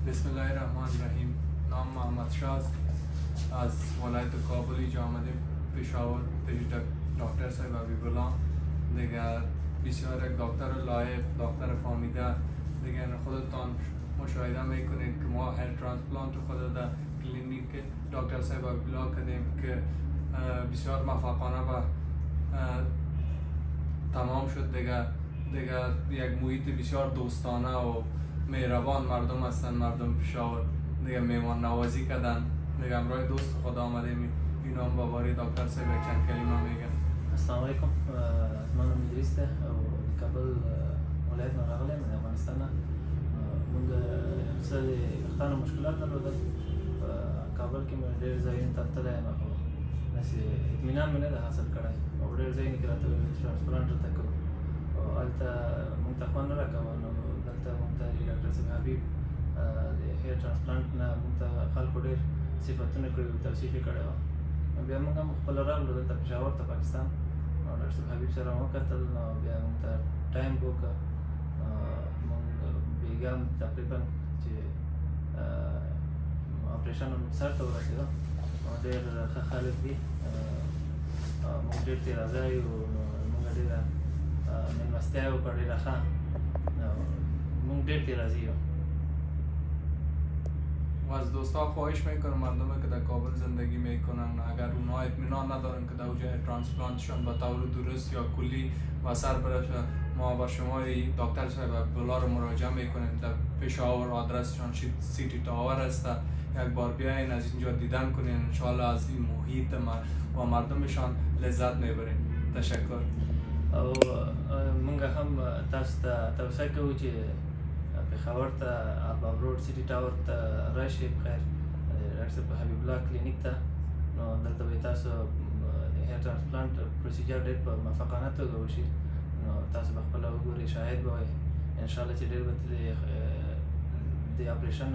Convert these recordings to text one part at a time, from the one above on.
بسم الله الرحمن الرحیم. نام محمد شاه از ولایت کابل اینجا آمدیم پشاور. دکتر صاحب حبیبالله دیگه بسیار یک دکتر لایق، دکتر فامیده دیگه. خودتان مشاهده میکنید که ما هر ترانسپلانت خود در کلینیک دکتر صاحب حبیبالله کردیم که بسیار موفقانه و تمام شد دیگه. یک محیط بسیار دوستانه و مهربان مردم هستن، مردم پشاور دیگه مهمان نوازی کردن دیگه. همراه دوست خدا آمدیم اینا هم باباری دکتر صاحب چند کلمه میگن. السلام علیکم. زما نوم ادریس ده او د کابل ولایت نه راغلی من افغانستان نه. موږ څه د ویښتانو مشکلات درلودل په کابل کې مې ډېر ځایونو ته تللی یم خو داسې اطمینان مې نه ده حاصل کړی او ډېر ځایونه کې راته ویل چې ترانسپلانټ راته کوو او هلته موږ ته خوند نه راکوه. نو دلته موږ ته ډاکټر صاحب حبیب د هیر ترانسپلانټ نه موږ ته خلکو ډېر صفتونه کړي وو، توصیف یې کړی وه. بیا موږ هم خپله راغلو دلته پېښور ته پاکستان او ډاکټر صاحب حبیب سره مو وکتل. نو بیا موږ ته ټایم وکړه. موږ بېګا تقریبا چې اپریشن هم سر ته ورسېده ډېر ښه خلک دي. موږ ډېر ترې راضی یو. موږ ډېره مېلمستیا یې وکړه ډېره ښه. موږ ډېر ترې راضي یو. و از دوستا خواهش میکنم مردمی که در کابل زندگی میکنن اگر اونها اطمینان ندارن که در جای ترانسپلانتشون به طور درست یا کلی و سر برشه، ما با شما دکتر صاحب عبدالله رو مراجعه میکنیم. در پشاور آدرسشان سیتی تاور است. یک بار بیاین از اینجا دیدن کنین، انشالله از این محیط و مردمشان لذت میبرین. تشکر. او موږ هم تاسو ته توصیه کوو چې پېښور ته ارباب روډ سیټي ټاور ته راشئ بخیر ډاکټر صاحب حبیب الله کلینیک ته. نو دلته به تاسو د هیر ترانسپلانټ پروسیجر ډېر په موفقانه توګه وشي. نو تاسو به خپله وګورئ، شاهد به وئ انشاءالله چې ډېر به د اپریشن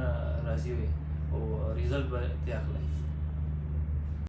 راضي وئ او ریزلټ به ترې اخلئ.